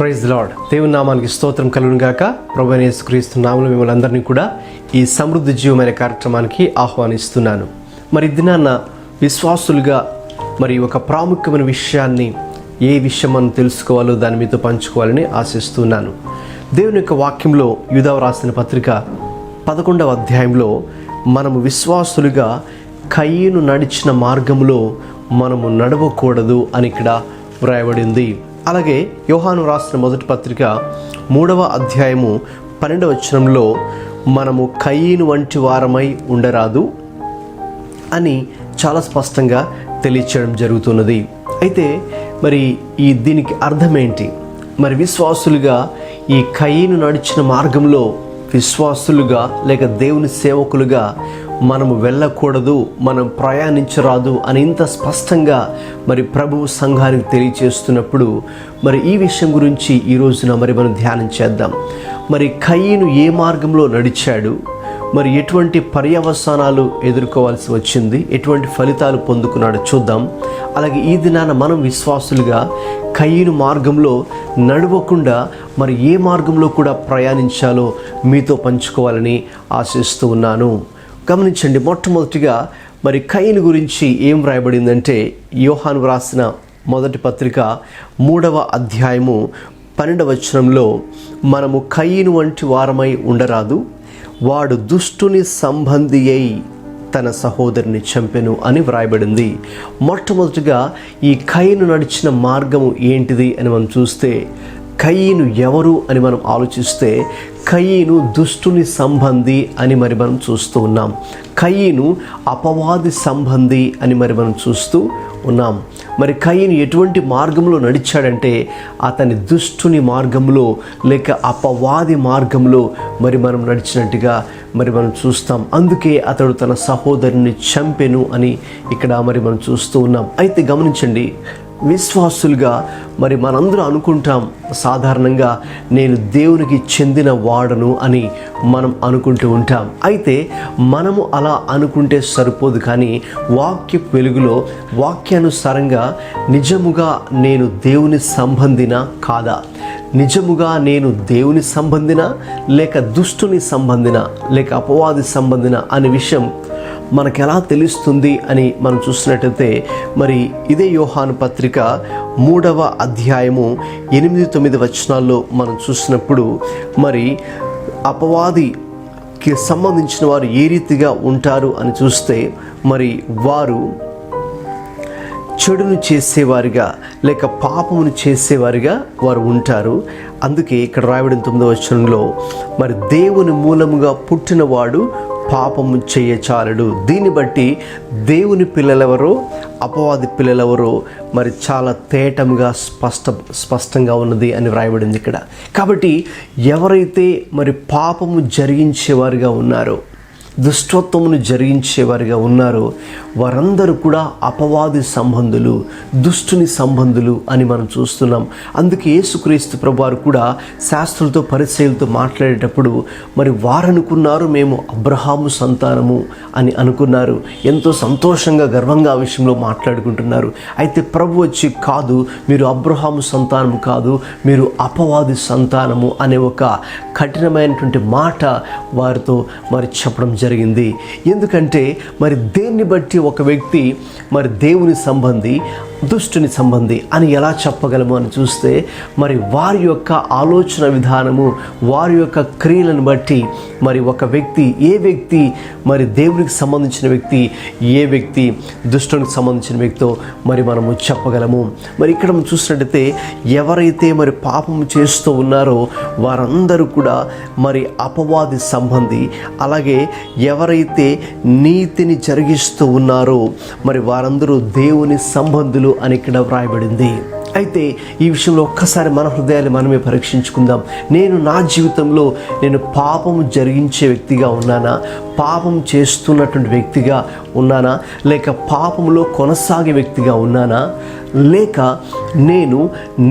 Praise lord. దేవుని నామానికి స్తోత్రం కలుగును గాక. ప్రభువైన యేసుక్రీస్తు నామములో మిమ్మల్ని అందరినీ కూడా ఈ సమృద్ధి జీవమైన కార్యక్రమానికి ఆహ్వానిస్తున్నాను. మరి దినాన్న విశ్వాసులుగా మరి ఒక ప్రాముఖ్యమైన విషయాన్ని, ఏ విషయం మనం తెలుసుకోవాలో దాన్ని మీతో పంచుకోవాలని ఆశిస్తున్నాను. దేవుని యొక్క వాక్యంలో యూదా రాసిన పత్రిక 11వ అధ్యాయంలో మనము విశ్వాసులుగా కయీను నడిచిన మార్గంలో మనము నడవకూడదు అని ఇక్కడ వ్రాయబడింది. అలాగే యోహాను రాసిన మొదటి పత్రిక 3వ అధ్యాయము 12వ వచనంలో మనము కయీను వంటి వారమై ఉండరాదు అని చాలా స్పష్టంగా తెలియచేయడం జరుగుతున్నది. అయితే మరి దీనికి అర్థం ఏంటి? మరి విశ్వాసులుగా ఈ కయీను నడిచిన మార్గంలో విశ్వాసులుగా లేక దేవుని సేవకులుగా మనము వెళ్ళకూడదు, మనం ప్రయాణించరాదు అని ఇంత స్పష్టంగా మరి ప్రభువు సంఘానికి తెలియచేస్తున్నప్పుడు మరి ఈ విషయం గురించి ఈ రోజున మరి మనం ధ్యానం చేద్దాం. మరి కయీను ఏ మార్గంలో నడిచాడు, మరి ఎటువంటి పర్యవసానాలు ఎదుర్కోవాల్సి వచ్చింది, ఎటువంటి ఫలితాలు పొందుకున్నాడో చూద్దాం. అలాగే ఈ దినాన మనం విశ్వాసులుగా కయీను మార్గంలో నడవకుండా మరి ఏ మార్గంలో కూడా ప్రయాణించాలో మీతో పంచుకోవాలని ఆశిస్తూ ఉన్నాను. గమనించండి, మొట్టమొదటిగా మరి కయీను గురించి ఏం రాయబడిందంటే యోహాను రాసిన మొదటి పత్రిక 3వ అధ్యాయము 12వ వచనంలో మనము కయీను వంటి వారమై ఉండరాదు, వాడు దుష్టుని సంబంధి అయి తన సహోదరుని చంపెను అని వ్రాయబడింది. మొట్టమొదటిగా ఈ కయీను నడిచిన మార్గము ఏంటిది అని మనం చూస్తే, కయీను ఎవరు అని మనం ఆలోచిస్తే కయీను దుష్టుని సంబంధి అని మరి మనం చూస్తూ ఉన్నాం. కయీను అపవాది సంబంధి అని మరి మనం చూస్తూ ఉన్నాం. మరి కయీను ఎటువంటి మార్గంలో నడిచాడంటే అతని దుష్టుని మార్గంలో లేక అపవాది మార్గంలో మరి మనం నడిచినట్టుగా మరి మనం చూస్తాం. అందుకే అతడు తన సహోదరుని చంపెను అని ఇక్కడ మరి మనం చూస్తూ ఉన్నాం. అయితే గమనించండి, విశ్వాసులుగా మరి మనందరూ అనుకుంటాం సాధారణంగా నేను దేవునికి చెందిన వాడను అని మనం అనుకుంటూ ఉంటాం. అయితే మనము అలా అనుకుంటే సరిపోదు, కానీ వాక్య వెలుగులో వాక్యానుసారంగా నిజముగా నేను దేవుని సంబంధిన కాదా, నిజముగా నేను దేవుని సంబంధిన లేక దుష్టుని సంబంధిన లేక అపవాది సంబంధిన అనే విషయం మనకెలా తెలుస్తుంది అని మనం చూసినట్టయితే మరి ఇదే యోహాను పత్రిక 3వ అధ్యాయము 8-9 వచనాల్లో మనం చూసినప్పుడు మరి అపవాదికి సంబంధించిన వారు ఏ రీతిగా ఉంటారు అని చూస్తే మరి వారు చెడును చేసేవారిగా లేక పాపమును చేసేవారిగా వారు ఉంటారు. అందుకే ఇక్కడ రాయబడిన 9వ వచనంలో మరి దేవుని మూలముగా పుట్టినవాడు పాపము చేయచాలడు. దీన్ని బట్టి దేవుని పిల్లలెవరో అపవాది పిల్లలెవరో మరి చాలా తేటంగా స్పష్టంగా ఉన్నది అని వ్రాయబడింది ఇక్కడ. కాబట్టి ఎవరైతే మరి పాపము జరిగించేవారుగా ఉన్నారో, దుష్టత్వమును జరిగించేవారిగా ఉన్నారో వారందరూ కూడా అపవాది సంబంధులు, దుష్టుని సంబంధులు అని మనం చూస్తున్నాం. అందుకే యేసుక్రీస్తు ప్రభువారు కూడా శాస్త్రులతో పరిసయ్యులతో మాట్లాడేటప్పుడు మరి వారనుకున్నారు మేము అబ్రహాము సంతానము అని అనుకున్నారు. ఎంతో సంతోషంగా గర్వంగా ఆ విషయంలో మాట్లాడుకుంటున్నారు. అయితే ప్రభు వచ్చి కాదు, మీరు అబ్రహాము సంతానము కాదు, మీరు అపవాది సంతానము అనే ఒక కఠినమైనటువంటి మాట వారితో మరి చెప్పడం జరిగింది. ఎందుకంటే మరి దేన్ని బట్టి ఒక వ్యక్తి మరి దేవుని సంబంధి దుష్టుని సంబంధి అని ఎలా చెప్పగలము అని చూస్తే మరి వారి యొక్క ఆలోచన విధానము, వారి యొక్క క్రియలను బట్టి మరి ఒక వ్యక్తి ఏ వ్యక్తి మరి దేవునికి సంబంధించిన వ్యక్తి, ఏ వ్యక్తి దుష్టునికి సంబంధించిన వ్యక్తితో మరి మనము చెప్పగలము. మరి ఇక్కడ మనం చూసినట్టయితే ఎవరైతే మరి పాపము చేస్తూ ఉన్నారో వారందరూ కూడా మరి అపవాది సంబంధి. అలాగే ఎవరైతే నీతిని జరిగిస్తూ ఉన్నారో మరి వారందరూ దేవుని సంబంధులు అని ఇక్కడ వ్రాయబడింది. అయితే ఈ విషయంలో ఒక్కసారి మన హృదయాన్ని మనమే పరీక్షించుకుందాం. నేను నా జీవితంలో నేను పాపము జరిగించే వ్యక్తిగా ఉన్నానా, పాపం చేస్తున్నటువంటి వ్యక్తిగా ఉన్నానా, లేక పాపంలో కొనసాగే వ్యక్తిగా ఉన్నానా, లేక నేను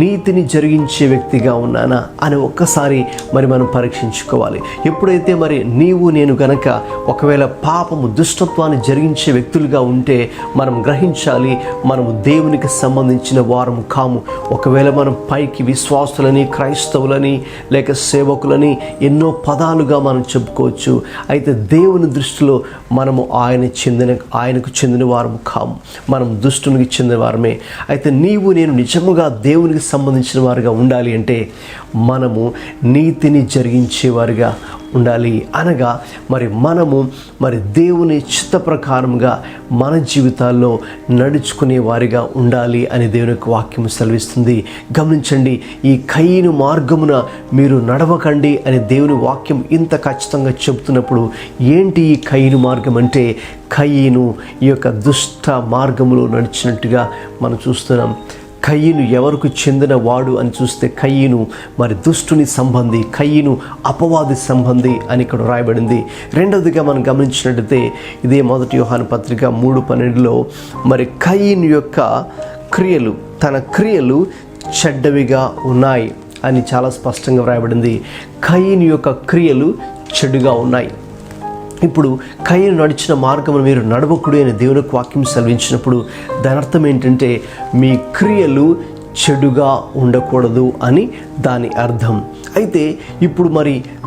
నీతిని జరిగించే వ్యక్తిగా ఉన్నానా అని ఒక్కసారి మనం పరీక్షించుకోవాలి. ఎప్పుడైతే నీవు నేను గనక ఒకవేళ పాపము దుష్టత్వాన్ని జరిగించే వ్యక్తులుగా ఉంటే మనం గ్రహించాలి, మనము దేవునికి సంబంధించిన వారము కాము. ఒకవేళ మనం పైకి విశ్వాసులని, క్రైస్తవులని, లేక సేవకులని ఎన్నో పదాలుగా మనం చెప్పుకోవచ్చు. అయితే దేవుని దృష్టిలో మనము ఆయనకు చెందిన వారము కాము, మనం దుష్టునికి చెందిన వారమే. అయితే నీవు నేను నిజముగా దేవునికి సంబంధించిన వారుగా ఉండాలి అంటే మనము నీతిని జరిగించేవారుగా ఉండాలి. అనగా మనము దేవుని చిత్త ప్రకారంగా మన జీవితాల్లో నడుచుకునే వారిగా ఉండాలి అని దేవుని యొక్క వాక్యం సెలవిస్తుంది. గమనించండి, ఈ కయీను మార్గమున మీరు నడవకండి అని దేవుని వాక్యం ఇంత ఖచ్చితంగా చెబుతున్నప్పుడు ఏంటి ఈ కయీను మార్గం అంటే, కయీను ఈ యొక్క దుష్ట మార్గములో నడిచినట్టుగా మనం చూస్తున్నాం. కయీను ఎవరికి చెందిన వాడు అని చూస్తే కయీను దుష్టుని సంబంధి, కయీను అపవాది సంబంధి అని ఇక్కడ రాయబడింది. రెండవదిగా మనం గమనించినట్లయితే ఇదే 1 యోహాను పత్రిక 3:12లో కయీను యొక్క క్రియలు, తన క్రియలు చెడ్డవిగా ఉన్నాయి అని చాలా స్పష్టంగా రాయబడింది. కయీను యొక్క క్రియలు చెడుగా ఉన్నాయి. ఇప్పుడు కయీను నడిచిన మార్గమును మీరు నడవకుడి అని దేవుని వాక్యం సెలవించినప్పుడు దాని అర్థం ఏంటంటే మీ క్రియలు చెడుగా ఉండకూడదు అని దాని అర్థం. అయితే ఇప్పుడు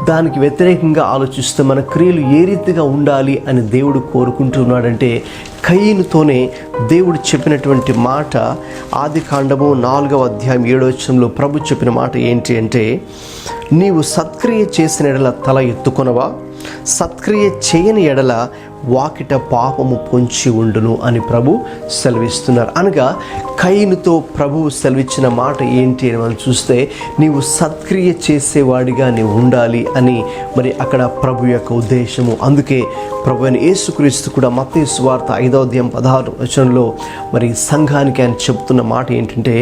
దానికి వ్యతిరేకంగా ఆలోచిస్తే మన క్రియలు ఏ రీతిగా ఉండాలి అని దేవుడు కోరుకుంటున్నాడంటే, కయీనుతోనే దేవుడు చెప్పినటువంటి మాట ఆదికాండము 4:7 ప్రభు చెప్పిన మాట ఏంటి అంటే, నీవు సత్క్రియ చేసిన ఎడల తల ఎత్తుకొనవా, సత్క్రియ చేయని ఎడల వాకిట పాపము పొంచి ఉండును అని ప్రభు సెలవిస్తున్నారు. అనగా కయీనుతో ప్రభువు సెలవిచ్చిన మాట ఏంటి అని మనం చూస్తే, నీవు సత్క్రియ చేసేవాడిగా నీవు ఉండాలి అని అక్కడ ప్రభు యొక్క ఉద్దేశము. అందుకే ప్రభు అయిన యేసుక్రీస్తు కూడా మత్తయి సువార్త 5:16 సంఘానికి ఆయన చెప్తున్న మాట ఏంటంటే,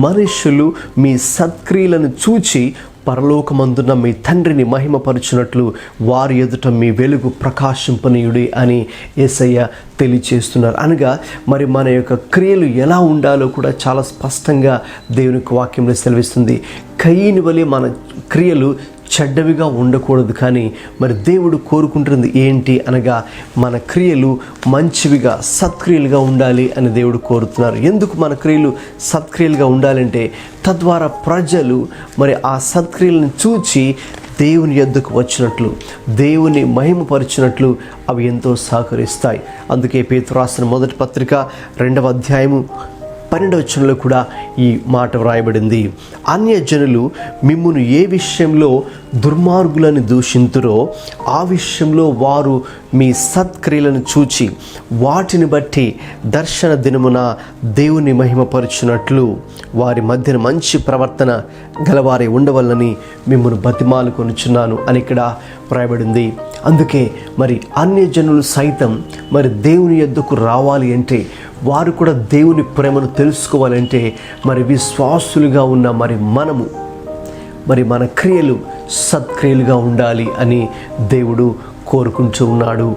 మనుష్యులు మీ సత్క్రియలను చూచి పరలోకమందున్న మీ తండ్రిని మహిమపరచునట్లు వారి ఎదుట మీ వెలుగు ప్రకాశింపనీయుడి అని యేసయ్య తెలియచేస్తున్నారు. అనగా మన యొక్క క్రియలు ఎలా ఉండాలో కూడా చాలా స్పష్టంగా దేవుని వాక్యంలో సెలవిస్తుంది. కయీను వలె మన క్రియలు చెడ్డవిగా ఉండకూడదు, కానీ దేవుడు కోరుకుంటుంది ఏంటి అనగా మన క్రియలు మంచివిగా, సత్క్రియలుగా ఉండాలి అని దేవుడు కోరుతున్నారు. ఎందుకు మన క్రియలు సత్క్రియలుగా ఉండాలంటే తద్వారా ప్రజలు ఆ సత్క్రియలను చూచి దేవుని యొద్దకు వచ్చినట్లు, దేవుని మహిమపరిచినట్లు అవి ఎంతో సహకరిస్తాయి. అందుకే పేతురు రాసిన 1 పత్రిక 2:12 కూడా ఈ మాట వ్రాయబడింది. అన్యజనులు మిమ్మును ఏ విషయంలో దుర్మార్గులను దూషింతురో ఆ విషయంలో వారు మీ సత్క్రియలను చూచి వాటిని బట్టి దర్శన దినమున దేవుని మహిమపరచునట్లు వారి మధ్యన మంచి ప్రవర్తన గలవారే ఉండవల్లని మిమ్మల్ని బతిమాలు కొనుచున్నాను అని ఇక్కడ వ్రాయబడింది. అందుకే అన్యజనులు సైతం దేవుని యొద్దకు రావాలి అంటే, వారు కూడా దేవుని ప్రేమను తెలుసుకోవాలంటే విశ్వాసులుగా ఉన్న మనము మన క్రియలు సత్క్రియలుగా ఉండాలి అని దేవుడు కోరుకుంటూ ఉన్నాడు.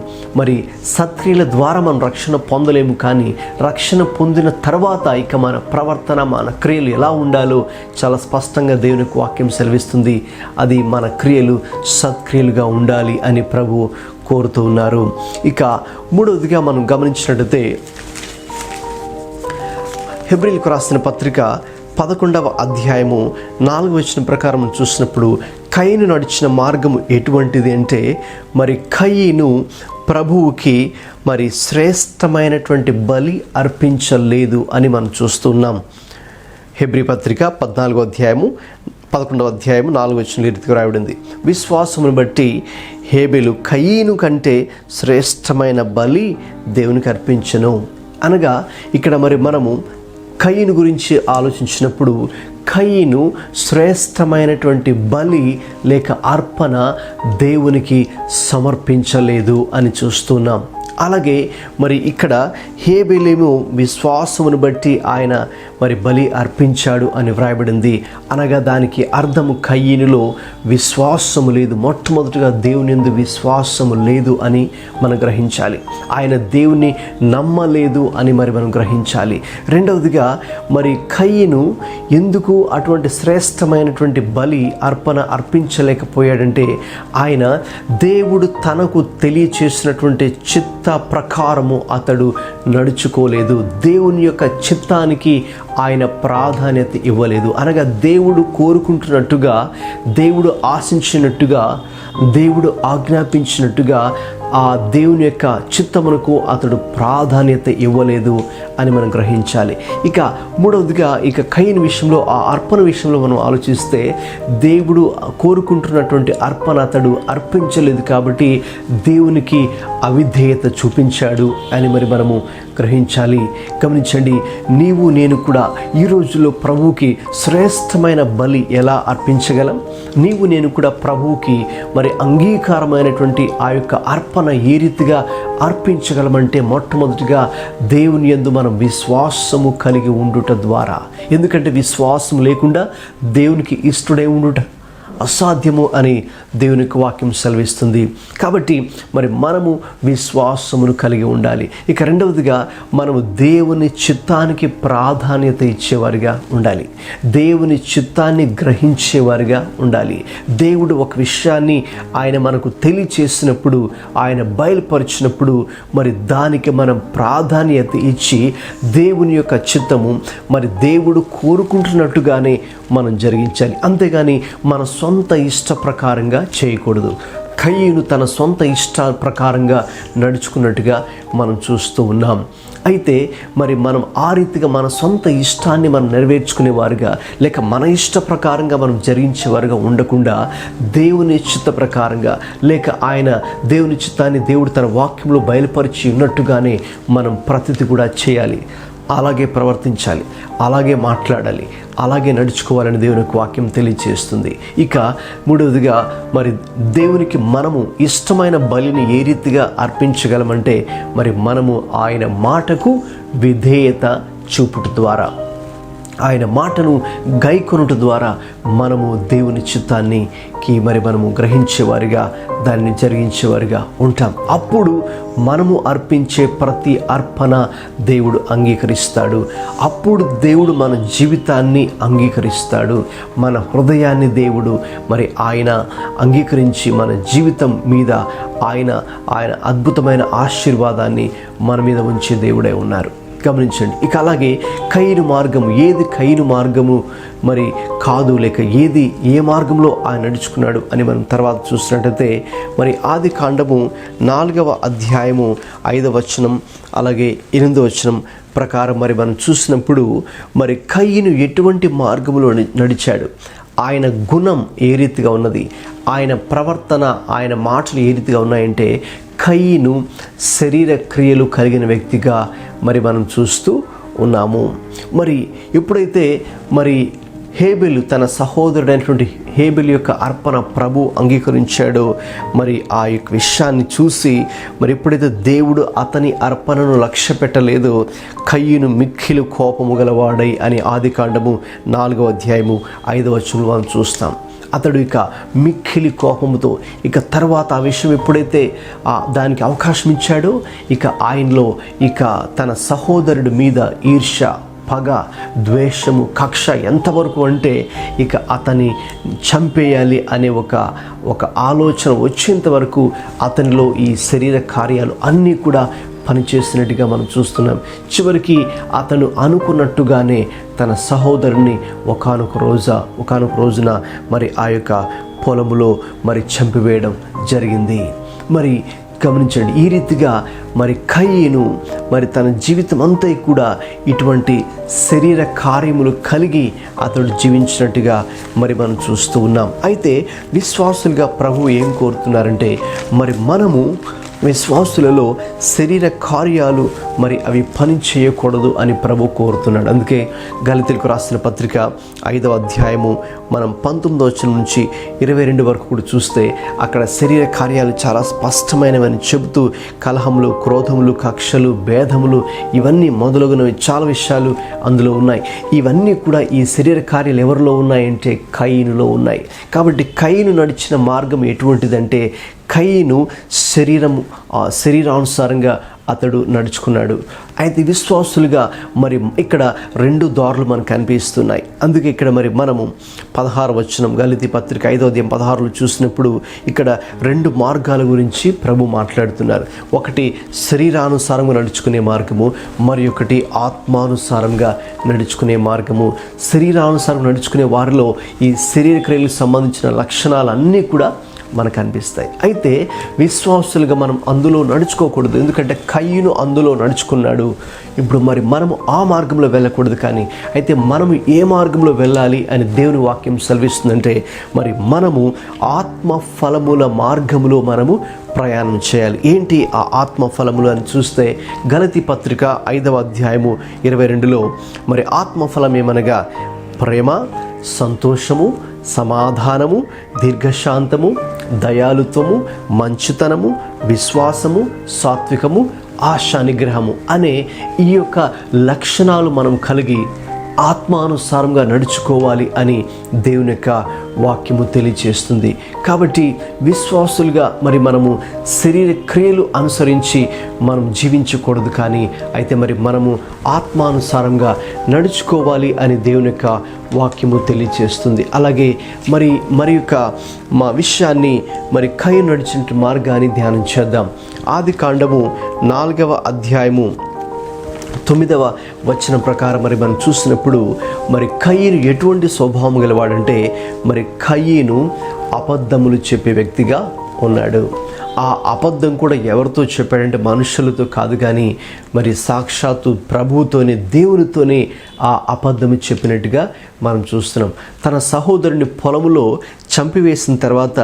సత్క్రియల ద్వారా మనం రక్షణ పొందలేము, కానీ రక్షణ పొందిన తర్వాత ఇక మన ప్రవర్తన, మన క్రియలు ఎలా ఉండాలో చాలా స్పష్టంగా దేవుని వాక్యం సెలవిస్తుంది. అది మన క్రియలు సత్క్రియలుగా ఉండాలి అని ప్రభు కోరుతూ ఉన్నారు. ఇక మూడవదిగా మనం గమనించినట్లయితే హెబ్రీయులకు రాసిన పత్రిక 11:4 ప్రకారం చూసినప్పుడు కయీను నడిచిన మార్గము ఎటువంటిది అంటే, కయీను ప్రభువుకి శ్రేష్టమైనటువంటి బలి అర్పించలేదు అని మనం చూస్తున్నాం. హెబ్రీ పత్రిక 11:4 రీతిగా రాయబడింది. విశ్వాసమును బట్టి హేబెలు కయీను కంటే శ్రేష్టమైన బలి దేవునికి అర్పించను. అనగా ఇక్కడ మనము కయీను గురించి ఆలోచించినప్పుడు కయీను శ్రేష్టమైనటువంటి బలి లేక అర్పణ దేవునికి సమర్పించలేదు అని చూస్తున్నాం. అలాగే మరి ఇక్కడ హేబెలేము విశ్వాసమును బట్టి ఆయన మరి బలి అర్పించాడు అని వ్రాయబడింది. అనగా దానికి అర్థము కయ్యనులో విశ్వాసము లేదు. మొట్టమొదటిగా దేవుని యందు విశ్వాసము లేదు అని మనం గ్రహించాలి. ఆయన దేవుని నమ్మలేదు అని మరి మనం గ్రహించాలి. రెండవదిగా మరి కయ్యను ఎందుకు అటువంటి శ్రేష్టమైనటువంటి బలి అర్పణ అర్పించలేకపోయాడంటే ఆయన దేవుడు తనకు తెలియచేసినటువంటి చిత్త ప్రకారము అతడు నడుచుకోలేదు. దేవుని యొక్క చిత్తానికి ఆయన ప్రాధాన్యత ఇవ్వలేదు. అనగా దేవుడు కోరుకుంటున్నట్టుగా, దేవుడు ఆశించినట్టుగా, దేవుడు ఆజ్ఞాపించినట్టుగా ఆ దేవుని యొక్క చిత్తమునకు అతడు ప్రాధాన్యత ఇవ్వలేదు అని మనం గ్రహించాలి. ఇక మూడవదిగా ఇక కయ్యను విషయంలో, ఆ అర్పణ విషయంలో మనం ఆలోచిస్తే దేవుడు కోరుకుంటున్నటువంటి అర్పణ అతడు అర్పించలేదు కాబట్టి దేవునికి అవిధేయత చూపించాడు అని మరి మనము గ్రహించాలి. గమనించండి, నీవు నేను కూడా ఈ రోజుల్లో ప్రభువుకి శ్రేష్టమైన బలి ఎలా అర్పించగలం? నీవు నేను కూడా ప్రభువుకి మరి అంగీకారమైనటువంటి ఆ యొక్క అర్పణ ఏ రీతిగా అర్పించగలమంటే మొట్టమొదటిగా దేవుని యందు మనం విశ్వాసము కలిగి ఉండుట ద్వారా. ఎందుకంటే విశ్వాసం లేకుండా దేవునికి ఇష్టడై ఉండుట అసాధ్యము అని దేవుని యొక్క వాక్యం సెలవిస్తుంది. కాబట్టి మరి మనము విశ్వాసమును కలిగి ఉండాలి. ఇక రెండవదిగా మనము దేవుని చిత్తానికి ప్రాధాన్యత ఇచ్చేవారిగా ఉండాలి. దేవుని చిత్తాన్ని గ్రహించేవారిగా ఉండాలి. దేవుడు ఒక విషయాన్ని ఆయన మనకు తెలియచేసినప్పుడు, ఆయన బయలుపరిచినప్పుడు మరి దానికి మనం ప్రాధాన్యత ఇచ్చి దేవుని యొక్క చిత్తము మరి దేవుడు కోరుకుంటున్నట్టుగానే మనం జరిగించాలి. అంతేగాని మన సొంత ఇష్ట ప్రకారంగా చేయకూడదు. కయ్యను తన సొంత ఇష్ట ప్రకారంగా నడుచుకున్నట్టుగా మనం చూస్తూ ఉన్నాం. అయితే మరి మనం ఆ రీతిగా మన సొంత ఇష్టాన్ని మనం నెరవేర్చుకునేవారుగా, లేక మన ఇష్ట ప్రకారంగా మనం జరిగించేవారుగా ఉండకుండా దేవుని చిత్త ప్రకారంగా, లేక ఆయన దేవుని చిత్తాన్ని దేవుడు తన వాక్యంలో బయలుపరిచి ఉన్నట్టుగానే మనం ప్రతిదీ కూడా చేయాలి. అలాగే ప్రవర్తించాలి, అలాగే మాట్లాడాలి, అలాగే నడుచుకోవాలని దేవుని వాక్యం తెలియజేస్తుంది. ఇక మూడవదిగా మరి దేవునికి మనము ఇష్టమైన బలిని ఏ రీతిగా అర్పించగలమంటే మరి మనము ఆయన మాటకు విధేయత చూపుట ద్వారా, ఆయన మాటను గైకొనుట ద్వారా మనము దేవుని చిత్తానికి మరి మనము గ్రహించేవారిగా, దాన్ని జరిగించేవారిగా ఉంటాం. అప్పుడు మనము అర్పించే ప్రతి అర్పణ దేవుడు అంగీకరిస్తాడు. అప్పుడు దేవుడు మన జీవితాన్ని అంగీకరిస్తాడు. మన హృదయాన్ని దేవుడు మరి ఆయన అంగీకరించి మన జీవితం మీద ఆయన అద్భుతమైన ఆశీర్వాదాన్ని మన మీద ఉంచే దేవుడై ఉన్నారు. గమనించండి. ఇక అలాగే కయ్యను మార్గము, ఏది కయ్యను మార్గము మరి కాదు, లేక ఏది ఏ మార్గంలో ఆయన నడుచుకున్నాడు అని మనం తర్వాత చూసినట్టయితే మరి ఆది కాండము 4వ అధ్యాయము 5వ వచనం అలాగే 8వ వచనం ప్రకారం మరి మనం చూసినప్పుడు మరి కయ్యను ఎటువంటి మార్గంలో నడిచాడు, ఆయన గుణం ఏ రీతిగా ఉన్నది, ఆయన ప్రవర్తన, ఆయన మాటలు ఏ రీతిగా ఉన్నాయంటే కయ్యను శరీర క్రియలు కలిగిన వ్యక్తిగా మరి మనం చూస్తూ ఉన్నాము. మరి ఎప్పుడైతే మరి హేబెలు తన సహోదరుడైనటువంటి హేబెలు యొక్క అర్పణ ప్రభు అంగీకరించాడో మరి ఆ యొక్క విషయాన్ని చూసి మరి ఎప్పుడైతే దేవుడు అతని అర్పణను లక్ష్య పెట్టలేదో కయ్యను మిక్కిలి కోపము గలవాడై అని ఆది కాండము 4వ అధ్యాయము 5వ వచనంలో మనం చూస్తాం. అతడు ఇక మిక్కిలి కోపముతో ఇక తర్వాత ఆ విషయం ఎప్పుడైతే దానికి అవకాశం ఇచ్చాడో ఇక ఆయనలో ఇక తన సహోదరుడి మీద ఈర్ష్య, పగ, ద్వేషము, కక్ష ఎంతవరకు అంటే ఇక అతన్ని చంపేయాలి అనే ఒక ఆలోచన వచ్చేంత వరకు అతనిలో ఈ శరీర కార్యాలు అన్నీ కూడా పనిచేసినట్టుగా మనం చూస్తున్నాం. చివరికి అతను అనుకున్నట్టుగానే తన సహోదరుని ఒకానొక రోజున మరి ఆ యొక్క పొలములో మరి చంపివేయడం జరిగింది. మరి గమనించండి, ఈ రీతిగా మరి కయ్యను మరి తన జీవితం అంతా కూడా ఇటువంటి శరీర కార్యములు కలిగి అతడు జీవించినట్టుగా మరి మనం చూస్తూ ఉన్నాం. అయితే విశ్వాసులుగా ప్రభువు ఏం కోరుతున్నారంటే మరి మనము విశ్వాసులలో శరీర కార్యాలు మరి అవి పని చేయకూడదు అని ప్రభు కోరుతున్నాడు. అందుకే గలతీయులకు రాసిన పత్రిక 5వ అధ్యాయము మనం 19వ వచనం నుంచి 22 వరకు కూడా చూస్తే అక్కడ శరీర కార్యాలు చాలా స్పష్టమైనవని చెబుతూ కలహములు, క్రోధములు, కక్షలు, భేదములు ఇవన్నీ మొదలగునవి చాలా విషయాలు అందులో ఉన్నాయి. ఇవన్నీ కూడా ఈ శరీర కార్యాలు ఎవరిలో ఉన్నాయంటే కయీనులో ఉన్నాయి. కాబట్టి కయీను నడిచిన మార్గం ఎటువంటిదంటే కయీను శరీరానుసారంగా అతడు నడుచుకున్నాడు. అయితే విశ్వాసులుగా మరి ఇక్కడ 2 దారులు మనకు కనిపిస్తున్నాయి. అందుకే ఇక్కడ మరి మనము 16వ వచనం గలతీ పత్రిక 5వ అధ్యాయం 16లో చూసినప్పుడు ఇక్కడ 2 మార్గాల గురించి ప్రభు మాట్లాడుతున్నారు. ఒకటి శరీరానుసారంగా నడుచుకునే మార్గము, మరి ఒకటి ఆత్మానుసారంగా నడుచుకునే మార్గము. శరీరానుసారం నడుచుకునే వారిలో ఈ శరీర క్రియలకు సంబంధించిన లక్షణాలన్నీ కూడా మనకు అనిపిస్తాయి. అయితే విశ్వాసులుగా మనం అందులో నడుచుకోకూడదు, ఎందుకంటే కయీను అందులో నడుచుకున్నాడు. ఇప్పుడు మరి మనము ఆ మార్గంలో వెళ్ళకూడదు. కానీ అయితే మనము ఏ మార్గంలో వెళ్ళాలి అని దేవుని వాక్యం సెలవిస్తుందంటే మరి మనము ఆత్మ ఫలముల మార్గములో మనము ప్రయాణం చేయాలి. ఏంటి ఆ ఆత్మ ఫలములు అని చూస్తే గలతీ పత్రిక 5వ అధ్యాయము 22లో మరి ఆత్మ ఫలం ఏమనగా ప్రేమ, సంతోషము, సమాధానము, దీర్ఘశాంతము, దయాళుత్వము, మంచితనము, విశ్వాసము, సాత్వికము, ఆశా నిగ్రహము అనే ఈ యొక్క లక్షణాలు మనం కలిగి ఆత్మానుసారంగా నడుచుకోవాలి అని దేవుని యొక్క వాక్యము తెలియజేస్తుంది. కాబట్టి విశ్వాసులుగా మరి మనము శరీర క్రియలు అనుసరించి మనం జీవించకూడదు. కానీ అయితే మరి మనము ఆత్మానుసారంగా నడుచుకోవాలి అని దేవుని యొక్క వాక్యము తెలియజేస్తుంది. అలాగే మరి యొక్క మా విషయాన్ని మరి కయీను నడిచిన మార్గాన్ని ధ్యానం చేద్దాం. ఆదికాండము 4వ అధ్యాయము 9వ వచనం ప్రకారం మరి మనం చూసినప్పుడు మరి కయీను ఎటువంటి స్వభావం గలవాడంటే మరి కయీను అబద్ధములు చెప్పే వ్యక్తిగా ఉన్నాడు. ఆ అబద్ధం కూడా ఎవరితో చెప్పాడంటే మనుషులతో కాదు, కానీ మరి సాక్షాత్తు ప్రభువుతోనే, దేవునితోనే ఆ అబద్ధము చెప్పినట్టుగా మనం చూస్తున్నాం. తన సహోదరుని పొలములో చంపివేసిన తర్వాత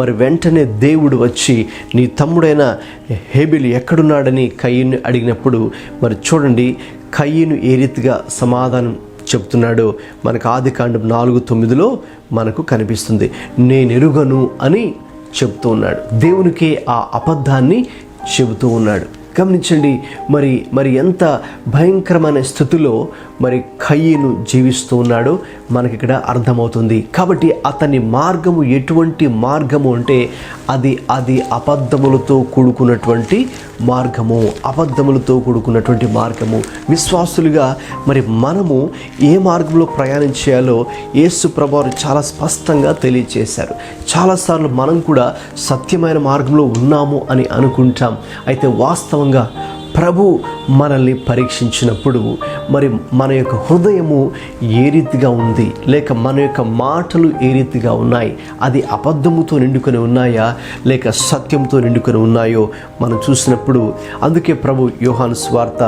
మరి వెంటనే దేవుడు వచ్చి నీ తమ్ముడైన హేబెలు ఎక్కడున్నాడని కయీను అడిగినప్పుడు మరి చూడండి కయీను ఏ రీతిగా సమాధానం చెప్తున్నాడో మనకు ఆదికాండం 4:9లో మనకు కనిపిస్తుంది. నేనెరుగను అని చెబుతూ ఉన్నాడు. దేవునికి ఆ అబద్ధాన్ని చెబుతూ ఉన్నాడు. గమనించండి, మరి ఎంత భయంకరమైన స్థితిలో మరి కయీను జీవిస్తూ ఉన్నాడో మనకి ఇక్కడ అర్థమవుతుంది. కాబట్టి అతని మార్గము ఎటువంటి మార్గము అంటే అది అబద్ధములతో కూడుకున్నటువంటి మార్గము, విశ్వాసులుగా మరి మనము ఏ మార్గంలో ప్రయాణం చేయాలో యేసు ప్రభువారు చాలా స్పష్టంగా తెలియజేశారు. చాలాసార్లు మనం కూడా సత్యమైన మార్గంలో ఉన్నాము అని అనుకుంటాం. అయితే వాస్తవంగా ప్రభు మనల్ని పరీక్షించినప్పుడు మరి మన యొక్క హృదయము ఏ రీతిగా ఉంది, లేక మన యొక్క మాటలు ఏ రీతిగా ఉన్నాయి, అది అబద్ధముతో నిండుకొని ఉన్నాయా లేక సత్యంతో నిండుకొని ఉన్నాయో మనం చూసినప్పుడు అందుకే ప్రభు యోహాను సువార్త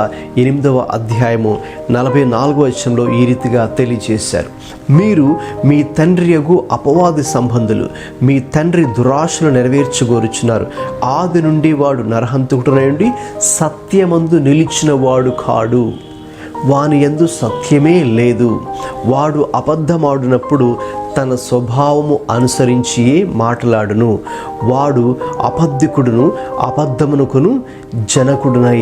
8వ అధ్యాయము 44వ వచనంలో ఈ రీతిగా తెలియజేశారు. మీరు మీ తండ్రి యగు అపవాది సంబంధులు, మీ తండ్రి దురాశలు నెరవేర్చగోరుచున్నారు. ఆది నుండి వాడు నరహంతకుడునయుండి సత్యమందు నిలిచిన వాడు కాడు, వాని యందు సత్యమే లేదు. వాడు అబద్ధమాడినప్పుడు తన స్వభావము అనుసరించియే మాట్లాడును. వాడు అబద్ధికుడును అబద్ధమునకును జనకుడునై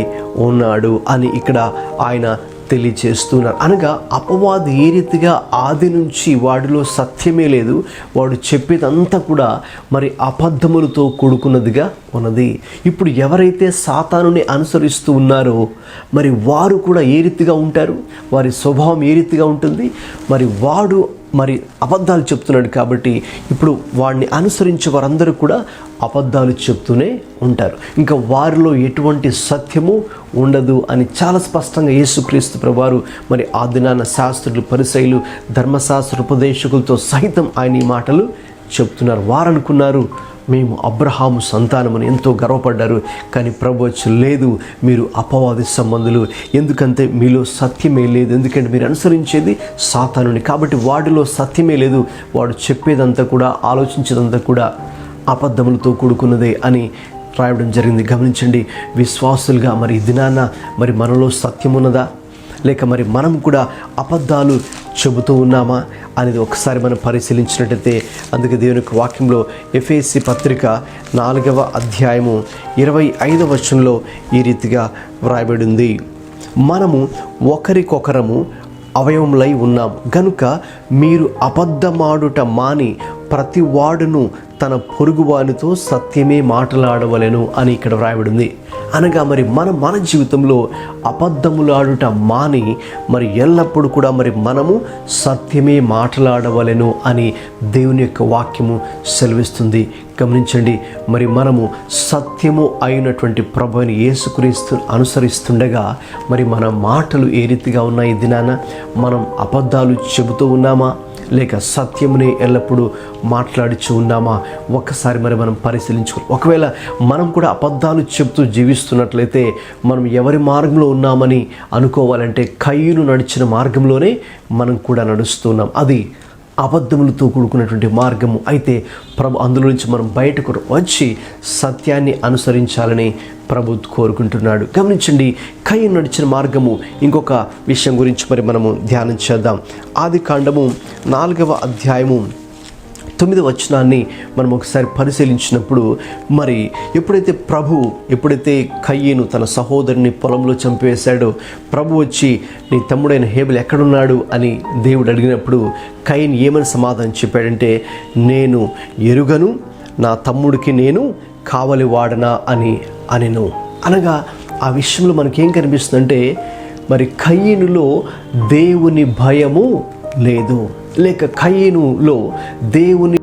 ఉన్నాడు అని ఇక్కడ ఆయన తెలియచేస్తున్నారు. అనగా అపవాది ఏ రీతిగా ఆది నుంచి వాడిలో సత్యమే లేదు, వాడు చెప్పేదంతా కూడా మరి అబద్ధములతో కూడుకున్నదిగా ఉన్నది. ఇప్పుడు ఎవరైతే సాతానుని అనుసరిస్తూ ఉన్నారో మరి వారు కూడా ఏ రీతిగా ఉంటారు, వారి స్వభావం ఏ రీతిగా ఉంటుంది, వాడు అబద్ధాలు చెప్తున్నాడు. కాబట్టి ఇప్పుడు వాడిని అనుసరించే వారందరూ కూడా అబద్ధాలు చెప్తూనే ఉంటారు. ఇంకా వారిలో ఎటువంటి సత్యము ఉండదు అని చాలా స్పష్టంగా యేసుక్రీస్తు ప్రభువారు ఆ దినాన శాస్త్రులు, పరిసయ్యులు, ధర్మశాస్త్ర ఉపదేశకులతో సహితం ఆయన ఈ మాటలు చెప్తున్నారు. వారనుకున్నారు మేము అబ్రహాము సంతానమని ఎంతో గర్వపడ్డారు. కానీ ప్రభు వచ్చి లేదు, మీరు అపవాది సంబంధులు, ఎందుకంటే మీలో సత్యమే లేదు, ఎందుకంటే మీరు అనుసరించేది సాతానుని. కాబట్టి వాడిలో సత్యమే లేదు, వాడు చెప్పేదంతా కూడా, ఆలోచించేదంతా కూడా అబద్ధములతో కూడుకున్నదే అని రాయడం జరిగింది. గమనించండి, విశ్వాసులుగా మరి ఈ దినాన మరి మనలో సత్యం ఉన్నదా, లేక మరి మనం కూడా అబద్ధాలు చెబుతూ ఉన్నామా అనేది ఒకసారి మనం పరిశీలించినట్టయితే, అందుకే దేవుని యొక్క వాక్యంలో ఎఫెసీ పత్రిక 4వ అధ్యాయము 25వ వచనంలో ఈ రీతిగా వ్రాయబడింది, మనము ఒకరికొకరము అవయవములై ఉన్నాం గనుక మీరు అబద్ధమాడుట మాని ప్రతి వాడును తన పొరుగువానితో సత్యమే మాట్లాడవలెను అని ఇక్కడ వ్రాయబడింది. అనగా మరి మన జీవితంలో అబద్ధములాడుట మాని మరి ఎల్లప్పుడూ కూడా మరి మనము సత్యమే మాట్లాడవలెను అని దేవుని యొక్క వాక్యము సెలవిస్తుంది. గమనించండి, మరి మనము సత్యము అయినటువంటి ప్రభువుని యేసుక్రీస్తు అనుసరిస్తుండగా మరి మన మాటలు ఏ రీతిగా ఉన్నాయి? దినాన మనం అబద్ధాలు చెబుతూ ఉన్నామా, లేక సత్యమునే ఎల్లప్పుడూ మాట్లాడుచు ఉన్నామా? ఒక్కసారి మరి మనం పరిశీలించుకోవాలి. ఒకవేళ మనం కూడా అబద్ధాలు చెబుతూ జీవిస్తున్నట్లయితే మనం ఎవరి మార్గంలో ఉన్నామని అనుకోవాలంటే, కయ్యూను నడిచిన మార్గంలోనే మనం కూడా నడుస్తున్నాం. అది అబద్ధములతో కూడుకున్నటువంటి మార్గము. అయితే ప్రభు అందులో నుంచి మనం బయటకు వచ్చి సత్యాన్ని అనుసరించాలని ప్రభు కోరుకుంటున్నాడు. గమనించండి, కయ్యూను నడిచిన మార్గము. ఇంకొక విషయం గురించి మరి మనము ధ్యానం చేద్దాం. ఆదికాండము 4వ అధ్యాయము 9వ వచనాన్ని మనం ఒకసారి పరిశీలించినప్పుడు, మరి ఎప్పుడైతే కయ్యూను తన సహోదరుని పొలంలో చంపివేశాడో, ప్రభు వచ్చి నీ తమ్ముడైన హేబెలు ఎక్కడున్నాడు అని దేవుడు అడిగినప్పుడు కయ్యూను ఏమని సమాధానం చెప్పాడంటే, నేను ఎరుగను, నా తమ్ముడికి నేను కావలివాడనా అనెను. అనగా ఆ విషయంలో మనకేం కనిపిస్తుందంటే, మరి కయ్యూనులో దేవుని భయము లేదు, లేక కయ్యూనులో దేవుని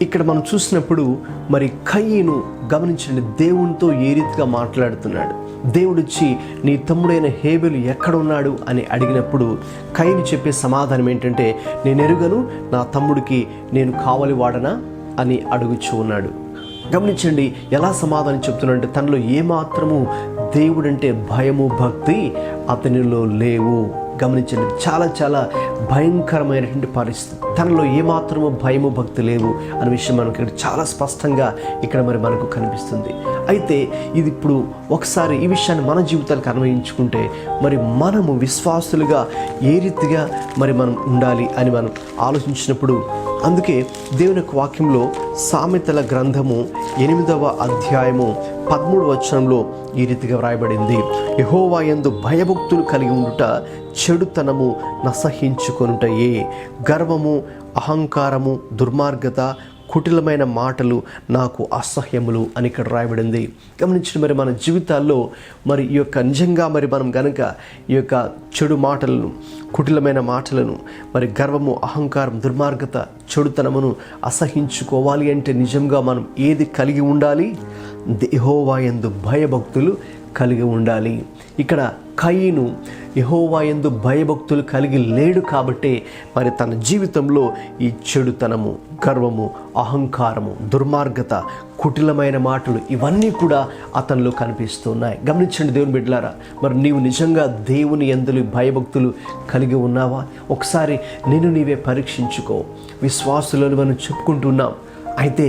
ఇక్కడ మనం చూసినప్పుడు మరి కయ్యూను గమనించండి, దేవునితో ఏ రీతిగా మాట్లాడుతున్నాడు. దేవుడు వచ్చి నీ తమ్ముడైన హేబెలు ఎక్కడ ఉన్నాడు అని అడిగినప్పుడు కయ్యూను చెప్పే సమాధానం ఏంటంటే, నేను ఎరుగను, నా తమ్ముడికి నేను కావలివాడనా అని అడుగుచూ ఉన్నాడు. గమనించండి, ఎలా సమాధానం చెప్తున్నాడంటే, తనలో ఏమాత్రము దేవుడంటే భయము భక్తి అతనిలో లేవు. గమనించండి, చాలా చాలా భయంకరమైనటువంటి పరిస్థితి. తనలో ఏమాత్రము భయము భక్తి లేవు అనే విషయం మనకి చాలా స్పష్టంగా ఇక్కడ మరి మనకు కనిపిస్తుంది. అయితే ఇది ఇప్పుడు ఒకసారి ఈ విషయాన్ని మన జీవితానికి అన్వయించుకుంటే, మరి మనము విశ్వాసులుగా ఏ రీతిగా మరి మనం ఉండాలి అని మనం ఆలోచించినప్పుడు, అందుకే దేవుని యొక్క వాక్యంలో సామెతల గ్రంథము 8వ అధ్యాయము 13వ వచనంలో ఈ రీతిగా వ్రాయబడింది, యెహోవా యందు భయభక్తులు కలిగి ఉండుట చెడుతనము నసహించుకొనుటయే, గర్వము, అహంకారము, దుర్మార్గత, కుటిలమైన మాటలు నాకు అసహ్యములు అని ఇక్కడ రాయబడింది. గమనించిన మరి మన జీవితాల్లో మరి ఈ యొక్క నిజంగా మరి మనం గనక ఈ యొక్క చెడు మాటలను, కుటిలమైన మాటలను, మరి గర్వము, అహంకారం, దుర్మార్గత, చెడుతనమును అసహించుకోవాలి అంటే నిజంగా మనం ఏది కలిగి ఉండాలి? యెహోవా యందు భయభక్తులు కలిగి ఉండాలి. ఇక్కడ కయ్యూను యెహోవా యందు భయభక్తులు కలిగి లేడు కాబట్టి మరి తన జీవితంలో ఈ చెడుతనము, గర్వము, అహంకారము, దుర్మార్గత, కుటిలమైన మాటలు ఇవన్నీ కూడా అతనిలో కనిపిస్తున్నాయి. గమనించండి దేవుని బిడ్డలారా, మరి నీవు నిజంగా దేవుని యందు భయభక్తులు కలిగి ఉన్నావా? ఒకసారి నేను నీవే పరీక్షించుకో. విశ్వాసులను మనం చెప్పుకుంటున్నాం, అయితే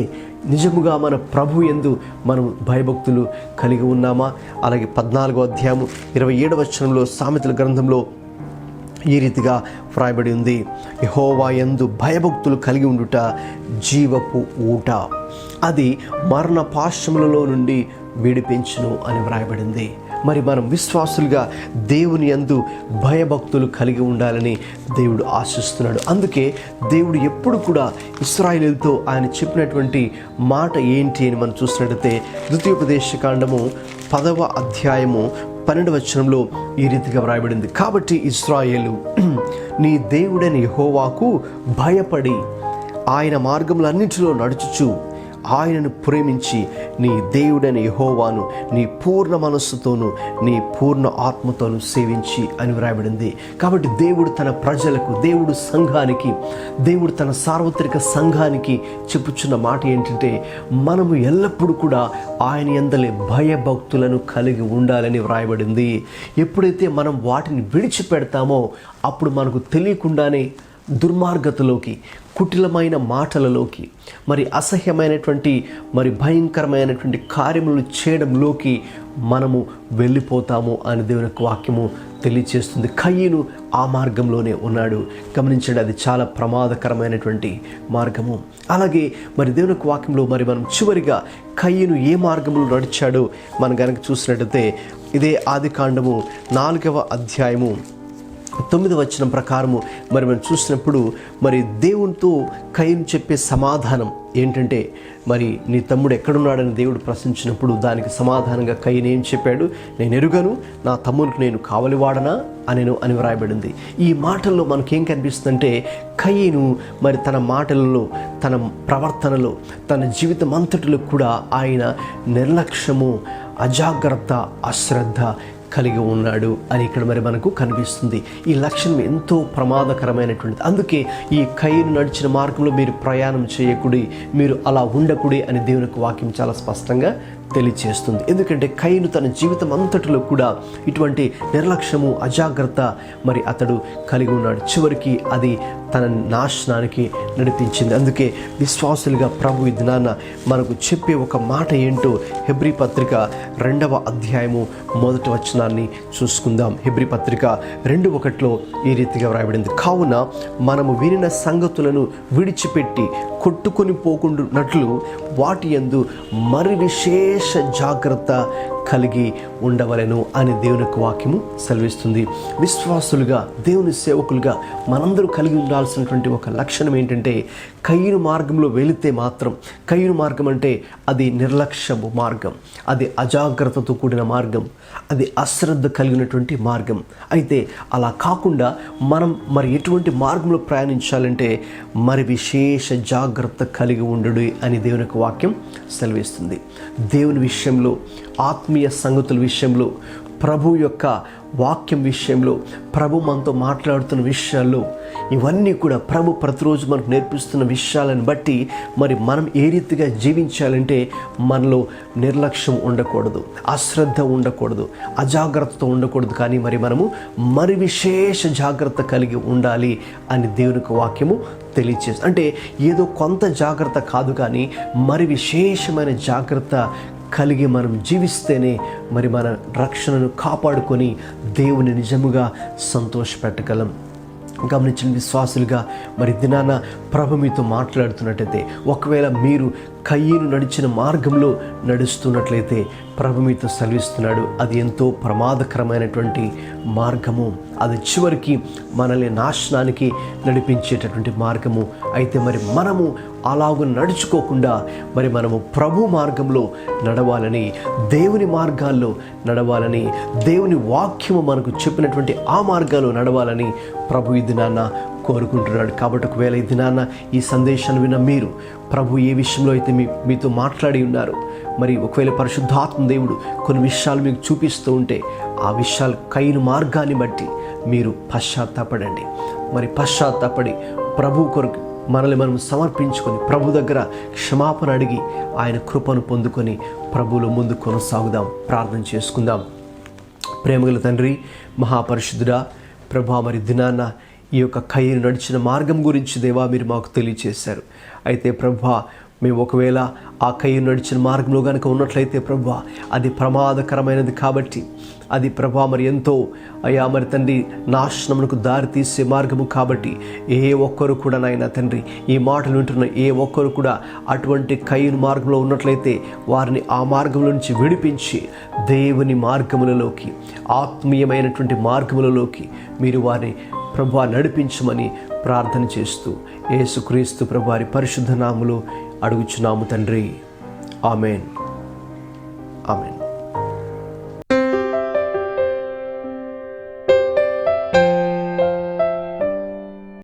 నిజముగా మన ప్రభు యందు మనం భయభక్తులు కలిగి ఉన్నామా? అలాగే 14వ అధ్యాయము 27వ వచనంలో సామెతల గ్రంథంలో ఈ రీతిగా వ్రాయబడి ఉంది, యెహోవా యందు భయభక్తులు కలిగి ఉండుట జీవపు ఊట, అది మరణ పాశములలో నుండి విడిపించును అని వ్రాయబడింది. మరి మనం విశ్వాసులుగా దేవుని యందు భయభక్తులు కలిగి ఉండాలని దేవుడు ఆశిస్తున్నాడు. అందుకే దేవుడు ఎప్పుడు కూడా ఇశ్రాయేలుతో ఆయన చెప్పినటువంటి మాట ఏంటి అని మనం చూసినట్లయితే, ద్వితీయోపదేశకాండము 10వ అధ్యాయము 12వ వచనంలో ఈ రీతిగా వ్రాయబడింది, కాబట్టి ఇశ్రాయేలు నీ దేవుడైన యెహోవాకు భయపడి ఆయన మార్గములన్నిటిలో నడుచుచు ఆయనను ప్రేమించి నీ దేవుడైన యెహోవాను నీ పూర్ణ మనస్సుతోనూ నీ పూర్ణ ఆత్మతోనూ సేవించి అని వ్రాయబడింది. కాబట్టి దేవుడు తన ప్రజలకు, దేవుడు సంఘానికి, దేవుడు తన సార్వత్రిక సంఘానికి చెప్పుచున్న మాట ఏంటంటే, మనము ఎల్లప్పుడూ కూడా ఆయన యందలి భయభక్తులను కలిగి ఉండాలని వ్రాయబడింది. ఎప్పుడైతే మనం వాటిని విడిచిపెడతామో అప్పుడు మనకు తెలియకుండానే దుర్మార్గతలోకి, కుటిలమైన మాటలలోకి, మరి అసహ్యమైనటువంటి మరి భయంకరమైనటువంటి కార్యములు చేయడంలోకి మనము వెళ్ళిపోతాము అని దేవుని యొక్క వాక్యము తెలియచేస్తుంది. కయ్యను ఆ మార్గంలోనే ఉన్నాడు. గమనించండి, అది చాలా ప్రమాదకరమైనటువంటి మార్గము. అలాగే మరి దేవుని యొక్క వాక్యంలో మరి మనం చివరిగా కయ్యను ఏ మార్గంలో నడిచాడో మనం కనుక చూసినట్టయితే ఇదే ఆదికాండము 4వ అధ్యాయము 9వ వచనం ప్రకారము మరి మనం చూసినప్పుడు మరి దేవునితో కయ్యను చెప్పే సమాధానం ఏంటంటే, మరి నీ తమ్ముడు ఎక్కడున్నాడని దేవుడు ప్రశ్నించినప్పుడు దానికి సమాధానంగా కయ్యను ఏం చెప్పాడు? నేను ఎరుగను, నా తమ్ముడికి నేను కావలివాడనా అని వ్రాయబడింది. ఈ మాటల్లో మనకేం కనిపిస్తుందంటే, కయ్యను మరి తన మాటలలో, తన ప్రవర్తనలో, తన జీవితం అంతటిలో కూడా ఆయన నిర్లక్ష్యము, అజాగ్రత్త, అశ్రద్ధ కలిగి ఉన్నాడు అని ఇక్కడ మరి మనకు కనిపిస్తుంది. ఈ లక్షణం ఎంతో ప్రమాదకరమైనటువంటిది. అందుకే ఈ కయ్యను నడిచిన మార్గంలో మీరు ప్రయాణం చేయకుడి, మీరు అలా ఉండకుడి అని దేవుని వాక్యం చాలా స్పష్టంగా తెలియచేస్తుంది. ఎందుకంటే కయ్యను తన జీవితం అంతటిలో కూడా ఇటువంటి నిర్లక్ష్యము, అజాగ్రత్త మరి అతడు కలిగి ఉన్నాడు. చివరికి అది తన నాశనానికి నడిపించింది. అందుకే విశ్వాసులుగా ప్రభు ఈ దినాన మనకు చెప్పే ఒక మాట ఏంటో హెబ్రీ పత్రిక 2వ అధ్యాయము 1వ వచనాన్ని చూసుకుందాం. హెబ్రీ పత్రిక 2:1 ఈ రీతిగా వ్రాయబడింది, కావున మనము వినిన సంగతులను విడిచిపెట్టి కొట్టుకొని పోకుండానట్లు వాటి యందు మరి విశేష జాగ్రత్త కలిగి ఉండవలెను అని దేవుని యొక్క వాక్యము సెలవిస్తుంది. విశ్వాసులుగా, దేవుని సేవకులుగా మనందరూ కలిగి ఉండాల్సినటువంటి ఒక లక్షణం ఏంటంటే, కయ్యను మార్గంలో వెళితే మాత్రం, కయ్యను మార్గం అంటే అది నిర్లక్ష్యపు మార్గం, అది అజాగ్రత్తతో కూడిన మార్గం, అది అశ్రద్ధ కలిగినటువంటి మార్గం. అయితే అలా కాకుండా మనం మరి ఎటువంటి మార్గంలో ప్రయాణించాలంటే మరి విశేష జాగ్రత్త కలిగి ఉండు అని దేవుని యొక్క వాక్యం సెలవిస్తుంది. దేవుని విషయంలో, ఆత్మీయ సంగతుల విషయంలో, ప్రభు యొక్క వాక్యం విషయంలో, ప్రభు మనతో మాట్లాడుతున్న విషయాల్లో, ఇవన్నీ కూడా ప్రభు ప్రతిరోజు మనకు నేర్పిస్తున్న విషయాలను బట్టి మరి మనం ఏ రీతిగా జీవించాలంటే మనలో నిర్లక్ష్యం ఉండకూడదు, అశ్రద్ధ ఉండకూడదు, అజాగ్రత్తతో ఉండకూడదు. కానీ మరి మనము మరి విశేష జాగ్రత్త కలిగి ఉండాలి అని దేవునికి వాక్యము తెలియచేస్తుంది. అంటే ఏదో కొంత జాగ్రత్త కాదు, కానీ మరి విశేషమైన జాగ్రత్త కలిగి మనం జీవిస్తేనే మరి మన రక్షణను కాపాడుకొని దేవుని నిజముగా సంతోషపెట్టగలం. గమనించిన విశ్వాసులుగా మరి దినాన ప్రభు మీతో మాట్లాడుతున్నట్టయితే, ఒకవేళ మీరు కయ్యను నడిచిన మార్గంలో నడుస్తున్నట్లయితే ప్రభు మీతో సెలవిస్తున్నాడు, అది ఎంతో ప్రమాదకరమైనటువంటి మార్గము, అది చివరికి మనల్ని నాశనానికి నడిపించేటటువంటి మార్గము. అయితే మరి మనము అలాగ నడుచుకోకుండా మరి మనము ప్రభు మార్గంలో నడవాలని, దేవుని మార్గాల్లో నడవాలని, దేవుని వాక్యము మనకు చెప్పినటువంటి ఆ మార్గాల్లో నడవాలని ప్రభు ఈ దినాన్న కోరుకుంటున్నాడు. కాబట్టి ఒకవేళ ఈ దినాన్న ఈ సందేశాన్ని విన్న మీరు, ప్రభు ఏ విషయంలో అయితే మీతో మాట్లాడి ఉన్నారు, మరి ఒకవేళ పరిశుద్ధాత్మ దేవుడు కొన్ని విషయాలు మీకు చూపిస్తూ ఉంటే ఆ విషయాలు కయ్యను మార్గాన్ని బట్టి మీరు పశ్చాత్తాపడండి. మరి పశ్చాత్తాపడి ప్రభు కొరకు మనల్ని మనం సమర్పించుకొని ప్రభు దగ్గర క్షమాపణ అడిగి ఆయన కృపను పొందుకొని ప్రభువులో ముందు కొనసాగుదాం. ప్రార్థన చేసుకుందాం. ప్రేమగల తండ్రి, మహాపరిశుద్ధుడా, ప్రభా, మరి దినాన్న ఈ యొక్క కయ్యను నడిచిన మార్గం గురించి దేవా మీరు మాకు తెలియచేశారు. అయితే ప్రభా, మేము ఒకవేళ ఆ కయ్యను నడిచిన మార్గంలో కనుక ఉన్నట్లయితే ప్రభా, అది ప్రమాదకరమైనది కాబట్టి, అది ప్రభా మరి ఎంతో అయ్యా మరి తండ్రి నాశనమునకు దారి తీసే మార్గము కాబట్టి ఏ ఒక్కరు కూడా నాయన తండ్రి ఈ మాటలు వింటున్న ఏ ఒక్కరు కూడా అటువంటి కయ్యను మార్గంలో ఉన్నట్లయితే వారిని ఆ మార్గంలో నుంచి విడిపించి దేవుని మార్గములలోకి, ఆత్మీయమైనటువంటి మార్గములలోకి మీరు వారిని ప్రభువా నడిపించమని ప్రార్థన చేస్తూ యేసుక్రీస్తు ప్రభువారి పరిశుద్ధ నామములో అడుగుచున్నాము తండ్రి. ఆమెన్. ఆమెన్.